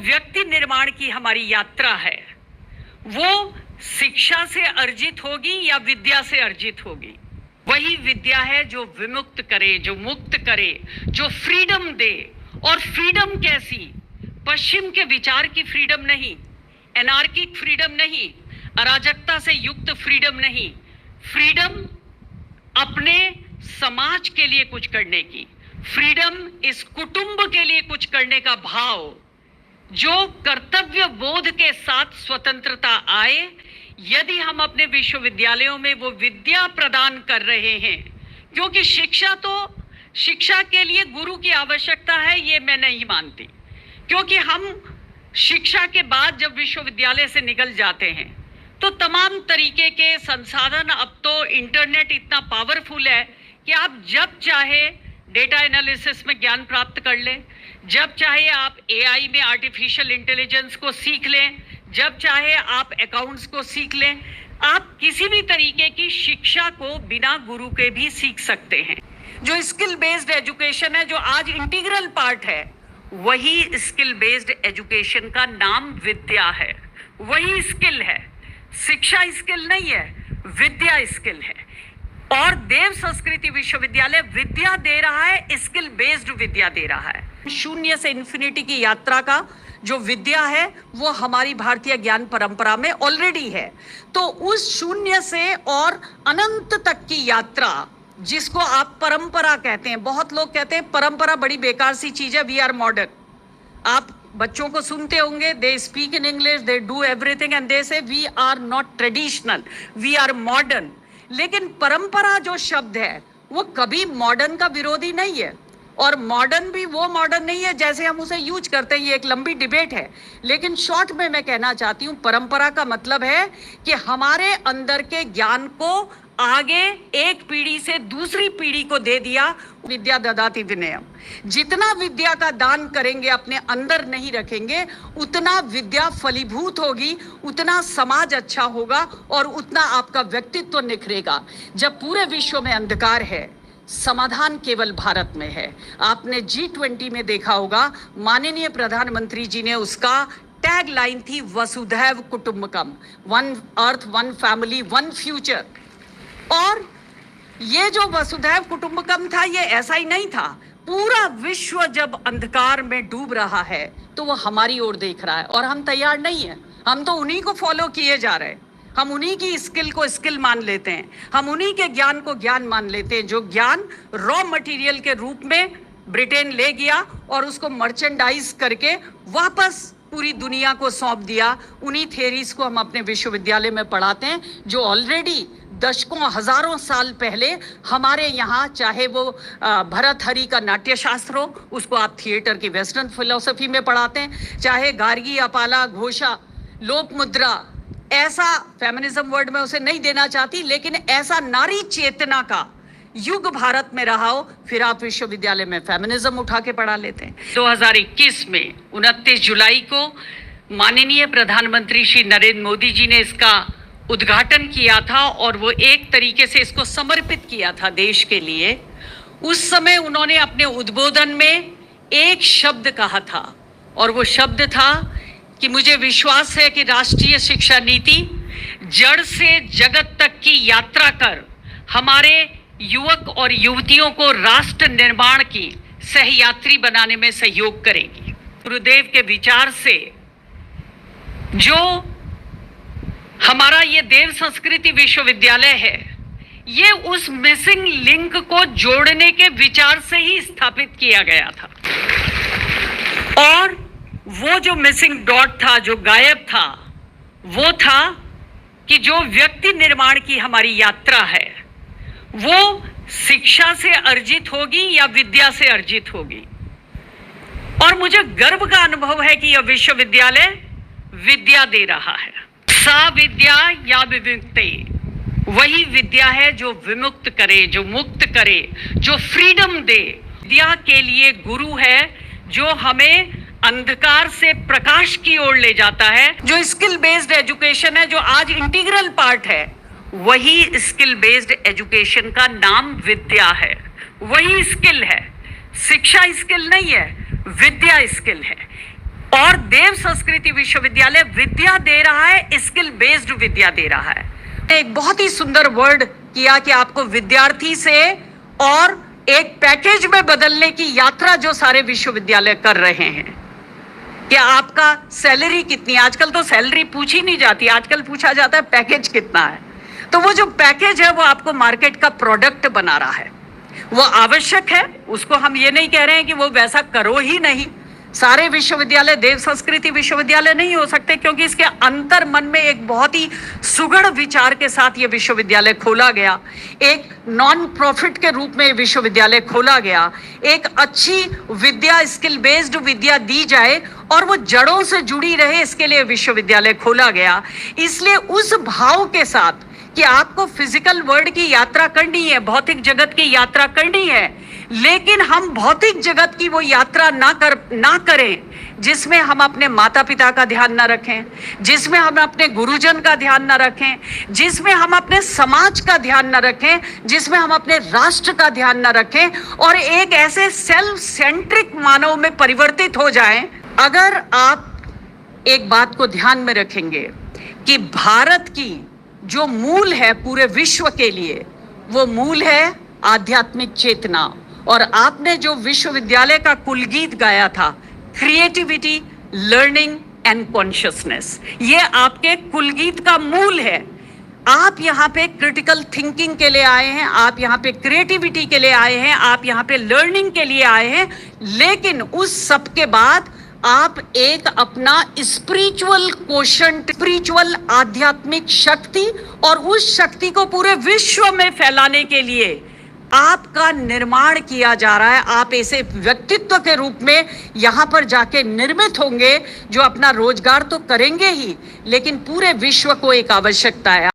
व्यक्ति निर्माण की हमारी यात्रा है वो शिक्षा से अर्जित होगी या विद्या से अर्जित होगी। वही विद्या है जो विमुक्त करे, जो मुक्त करे, जो फ्रीडम दे। और फ्रीडम कैसी? पश्चिम के विचार की फ्रीडम नहीं, एनार्किक फ्रीडम नहीं, अराजकता से युक्त फ्रीडम नहीं, फ्रीडम अपने समाज के लिए कुछ करने की, फ्रीडम इस कुटुंब के लिए कुछ करने का भाव, जो कर्तव्य बोध के साथ स्वतंत्रता आए। यदि हम अपने विश्वविद्यालयों में वो विद्या प्रदान कर रहे हैं, क्योंकि शिक्षा के लिए गुरु की आवश्यकता है, ये मैं नहीं मानती, क्योंकि हम शिक्षा के बाद जब विश्वविद्यालय से निकल जाते हैं तो तमाम तरीके के संसाधन, अब तो इंटरनेट इतना पावरफुल है कि आप जब चाहे डेटा एनालिसिस में ज्ञान प्राप्त कर लें, जब चाहे आप एआई में आर्टिफिशियल इंटेलिजेंस को सीख लें, जब चाहे आप अकाउंट्स को सीख लें। आप किसी भी तरीके की शिक्षा को बिना गुरु के भी सीख सकते हैं। जो स्किल बेस्ड एजुकेशन है, जो आज इंटीग्रल पार्ट है, वही स्किल बेस्ड एजुकेशन का नाम विद्या है। वही स्किल है, शिक्षा स्किल नहीं है, विद्या स्किल है। और देव संस्कृति विश्वविद्यालय विद्या दे रहा है, स्किल बेस्ड विद्या दे रहा है। शून्य से इन्फिनिटी की यात्रा का जो विद्या है वो हमारी भारतीय ज्ञान परंपरा में ऑलरेडी है। तो उस शून्य से और अनंत तक की यात्रा, जिसको आप परंपरा कहते हैं, बहुत लोग कहते हैं परंपरा बड़ी बेकार सी चीज है, वी आर मॉडर्न। आप बच्चों को सुनते होंगे, they speak in English, they do everything and they say we are not traditional, we are modern. लेकिन परंपरा जो शब्द है वो कभी मॉडर्न का विरोधी नहीं है, और मॉडर्न भी वो मॉडर्न नहीं है जैसे हम उसे यूज करते हैं। ये एक लंबी डिबेट है, लेकिन शॉर्ट में मैं कहना चाहती हूँ, परंपरा का मतलब है कि हमारे अंदर के ज्ञान को आगे एक पीढ़ी से दूसरी पीढ़ी को दे दिया। विद्या ददाति विनयम, जितना विद्या का दान करेंगे, अपने अंदर नहीं रखेंगे, उतना विद्या फलीभूत होगी, उतना समाज अच्छा होगा और उतना आपका व्यक्तित्व निखरेगा। जब पूरे विश्व में अंधकार है, समाधान केवल भारत में है। आपने G20 में देखा होगा, माननीय प्रधानमंत्री जी ने उसका टैग लाइन थी वसुधैव कुटुंबकम, one earth, one family, one future. और ये जो वसुधैव कुटुंबकम था, ये ऐसा ही नहीं था। पूरा विश्व जब अंधकार में डूब रहा है तो वो हमारी ओर देख रहा है, और हम तैयार नहीं है। हम तो उन्हीं को फॉलो किए जा रहे हैं, हम उन्हीं की स्किल को स्किल मान लेते हैं, हम उन्हीं के ज्ञान को ज्ञान मान लेते हैं, जो ज्ञान रॉ मटेरियल के रूप में ब्रिटेन ले गया और उसको मर्चेंडाइज करके वापस पूरी दुनिया को सौंप दिया। उन्हीं थेरीज को हम अपने विश्वविद्यालय में पढ़ाते हैं, जो ऑलरेडी दशकों हजारों साल पहले हमारे यहाँ, चाहे वो भरतहरि का नाट्यशास्त्र हो, उसको आप थिएटर की वेस्टर्न फिलोसफी में पढ़ाते हैं, चाहे गार्गी, अपाला, घोषा, लोक मुद्रा, ऐसा फेमिनिज्म वर्ड में उसे नहीं देना चाहती, लेकिन ऐसा नारी चेतना का युग भारत में रहा हो, फिर आप विश्वविद्यालय में फेमिनिज्म उठा के पढ़ा लेते हैं। 2021 में 29 जुलाई को माननीय प्रधानमंत्री श्री नरेंद्र मोदी जी ने इसका उद्घाटन किया था, और वो एक तरीके से इसको समर्पित किया था देश के लिए। उस समय उन्होंने अपने उद्बोधन में एक शब्द कहा था, और वो शब्द था कि मुझे विश्वास है कि राष्ट्रीय शिक्षा नीति जड़ से जगत तक की यात्रा कर हमारे युवक और युवतियों को राष्ट्र निर्माण की सहयात्री बनाने में सहयोग करेगी। गुरुदेव के विचार से जो हमारा ये देव संस्कृति विश्वविद्यालय है, ये उस मिसिंग लिंक को जोड़ने के विचार से ही स्थापित किया गया था। और वो जो मिसिंग डॉट था, जो गायब था, वो था कि जो व्यक्ति निर्माण की हमारी यात्रा है वो शिक्षा से अर्जित होगी या विद्या से अर्जित होगी। और मुझे गर्व का अनुभव है कि यह विश्वविद्यालय विद्या दे रहा है। सा विद्या या विमुक्ते, वही विद्या है जो विमुक्त करे, जो मुक्त करे, जो फ्रीडम दे। विद्या के लिए गुरु है जो हमें अंधकार से प्रकाश की ओर ले जाता है। जो स्किल बेस्ड एजुकेशन है, जो आज इंटीग्रल पार्ट है, वही स्किल बेस्ड एजुकेशन का नाम विद्या है। वही स्किल है, शिक्षा स्किल नहीं है, विद्या स्किल है। और देव संस्कृति विश्वविद्यालय विद्या दे रहा है, स्किल बेस्ड विद्या दे रहा है। एक बहुत ही सुंदर वर्ड किया कि आपको विद्यार्थी से और एक पैकेज में बदलने की यात्रा जो सारे विश्वविद्यालय कर रहे हैं कि आपका सैलरी कितनी है। आजकल तो सैलरी पूछी नहीं जाती, आजकल पूछा जाता है पैकेज कितना है। तो वो जो पैकेज है वो आपको मार्केट का प्रोडक्ट बना रहा है, वो आवश्यक है, उसको हम ये नहीं कह रहे हैं कि वो वैसा करो ही नहीं। सारे विश्वविद्यालय देव संस्कृति विश्वविद्यालय नहीं हो सकते, क्योंकि इसके अंतर मन में एक बहुत ही सुगढ़ विचार के साथ ये विश्वविद्यालय खोला गया। एक नॉन प्रॉफिट के रूप में विश्वविद्यालय खोला गया। एक अच्छी विद्या, स्किल बेस्ड विद्या दी जाए और वो जड़ों से जुड़ी रहे, इसके लिए विश्वविद्यालय खोला गया। इसलिए उस भाव के साथ कि आपको फिजिकल वर्ल्ड की यात्रा करनी है, भौतिक जगत की यात्रा करनी है, लेकिन हम भौतिक जगत की वो यात्रा ना करें जिसमें हम अपने माता पिता का ध्यान ना रखें, जिसमें हम अपने गुरुजन का ध्यान ना रखें, जिसमें हम अपने समाज का ध्यान ना रखें, जिसमें हम अपने राष्ट्र का ध्यान ना रखें और एक ऐसे सेल्फ सेंट्रिक मानव में परिवर्तित हो जाएं। अगर आप एक बात को ध्यान में रखेंगे कि भारत की जो मूल है पूरे विश्व के लिए, वो मूल है आध्यात्मिक चेतना। और आपने जो विश्वविद्यालय का कुलगीत गाया था, क्रिएटिविटी, लर्निंग एंड कॉन्शियसनेस, ये आपके कुलगीत का मूल है। आप यहाँ पे क्रिटिकल थिंकिंग के लिए आए हैं, आप यहाँ पे क्रिएटिविटी के लिए आए हैं, आप यहाँ पे लर्निंग के लिए आए हैं, लेकिन उस सब के बाद आप एक अपना स्पिरिचुअल कोशंट, स्पिरिचुअल आध्यात्मिक शक्ति और उस शक्ति को पूरे विश्व में फैलाने के लिए आपका निर्माण किया जा रहा है। आप ऐसे व्यक्तित्व के रूप में यहाँ पर जाके निर्मित होंगे जो अपना रोजगार तो करेंगे ही, लेकिन पूरे विश्व को एक आवश्यकता है।